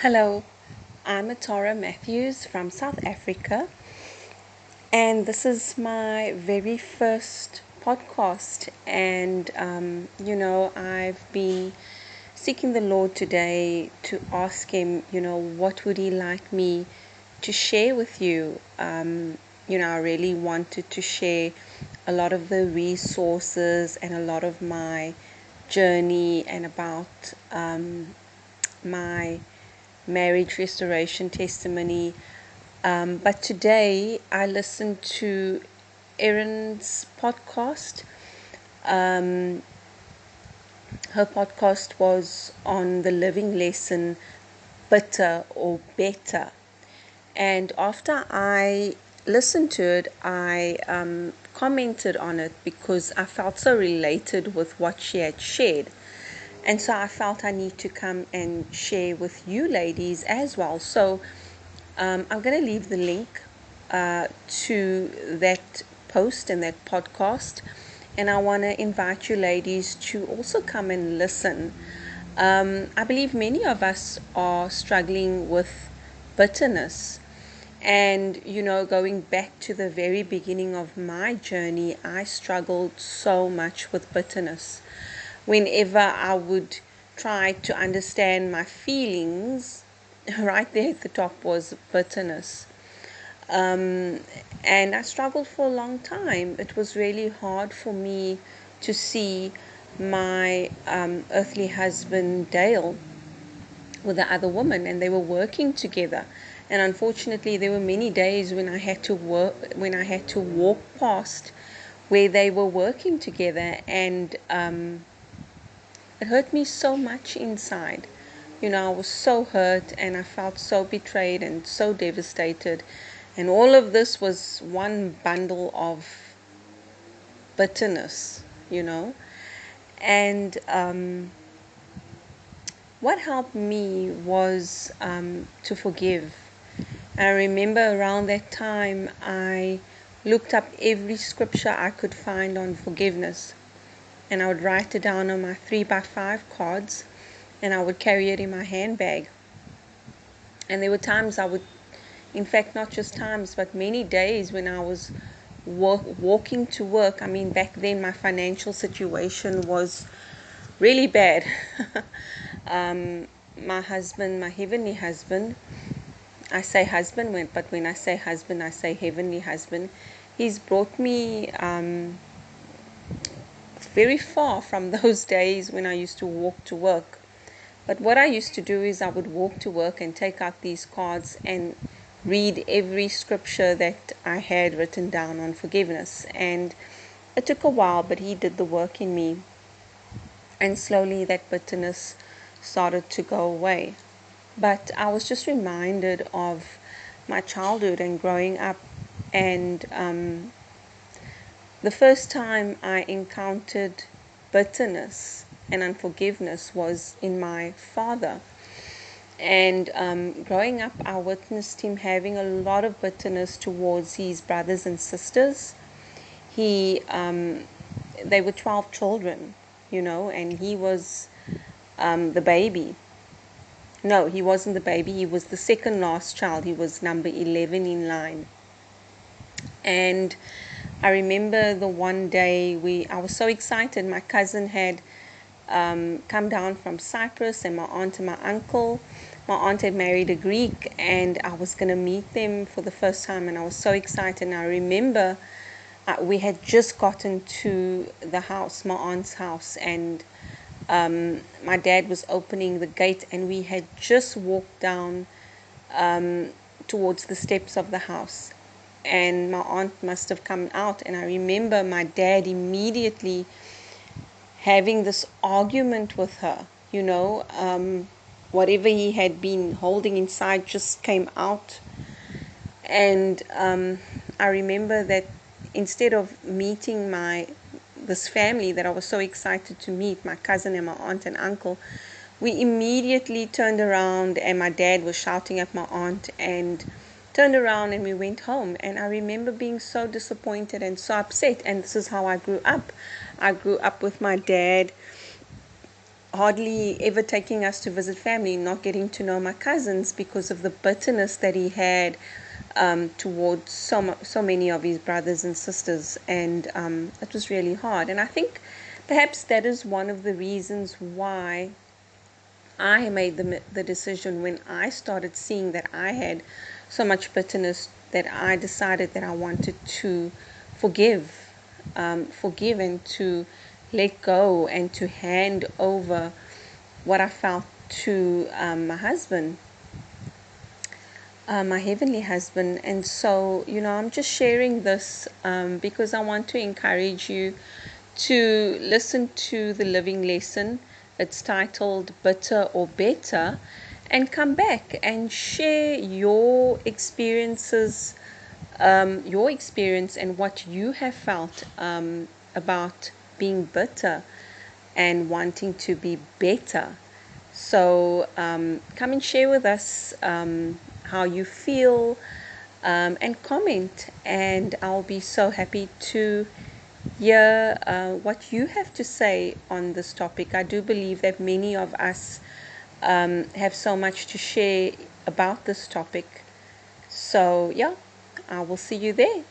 Hello, I'm Atara Matthews from South Africa, and this is my very first podcast. And I've been seeking the Lord today to ask Him, what would He like me to share with you? I really wanted to share a lot of the resources and a lot of my journey and about my marriage restoration testimony. But today I listened to Erin's podcast. Um, Her podcast was on the living lesson, bitter or better. And after I listened to it, I commented on it because I felt so related with what she had shared. And so I felt I need to come and share with you ladies as well. So I'm going to leave the link to that post and that podcast. And I want to invite you ladies to also come and listen. I believe many of us are struggling with bitterness. And, going back to the very beginning of my journey, I struggled so much with bitterness. Whenever I would try to understand my feelings, right there at the top was bitterness. And I struggled for a long time. It was really hard for me to see my earthly husband, Dale, with the other woman, and they were working together. And unfortunately, there were many days when I had to walk past where they were working together, and it hurt me so much inside. I was so hurt and I felt so betrayed and so devastated. And all of this was one bundle of bitterness. And what helped me was to forgive. And I remember around that time I looked up every scripture I could find on forgiveness. And I would write it down on my 3x5 cards, and I would carry it in my handbag. And there were times I would, in fact, not just times, but many days when I was walking to work. I mean, back then my financial situation was really bad. My husband, my heavenly husband, I say husband, but when I say husband, I say heavenly husband. He's brought me very far from those days when I used to walk to work. But what I used to do is I would walk to work and take out these cards and read every scripture that I had written down on forgiveness. And it took a while, but He did the work in me. And slowly that bitterness started to go away. But I was just reminded of my childhood and growing up, and the first time I encountered bitterness and unforgiveness was in my father. And growing up, I witnessed him having a lot of bitterness towards his brothers and sisters. They were 12 children, and he was the baby. No, he wasn't the baby. He was the second last child. He was number 11 in line. And I remember the one day I was so excited. My cousin had come down from Cyprus, and my aunt and my uncle. My aunt had married a Greek, and I was going to meet them for the first time, and I was so excited. And I remember we had just gotten to the house, my aunt's house, and my dad was opening the gate, and we had just walked down towards the steps of the house. And my aunt must have come out, and I remember my dad immediately having this argument with her. Whatever he had been holding inside just came out. And I remember that instead of meeting this family that I was so excited to meet, my cousin and my aunt and uncle, we immediately turned around, and my dad was shouting at my aunt, and turned around and we went home. And I remember being so disappointed and so upset. And this is how I grew up. I grew up with my dad hardly ever taking us to visit family, not getting to know my cousins because of the bitterness that he had towards so many of his brothers and sisters, and it was really hard. And I think perhaps that is one of the reasons why I made the decision when I started seeing that I had so much bitterness, that I decided that I wanted to forgive, forgive and to let go and to hand over what I felt to my husband, my heavenly husband. And so, I'm just sharing this because I want to encourage you to listen to the living lesson. It's titled Bitter or Better, and come back and share your experiences, your experience and what you have felt about being bitter and wanting to be better. So come and share with us how you feel, and comment, and I'll be so happy to hear what you have to say on this topic. I do believe that many of us have so much to share about this topic. So, yeah, I will see you there.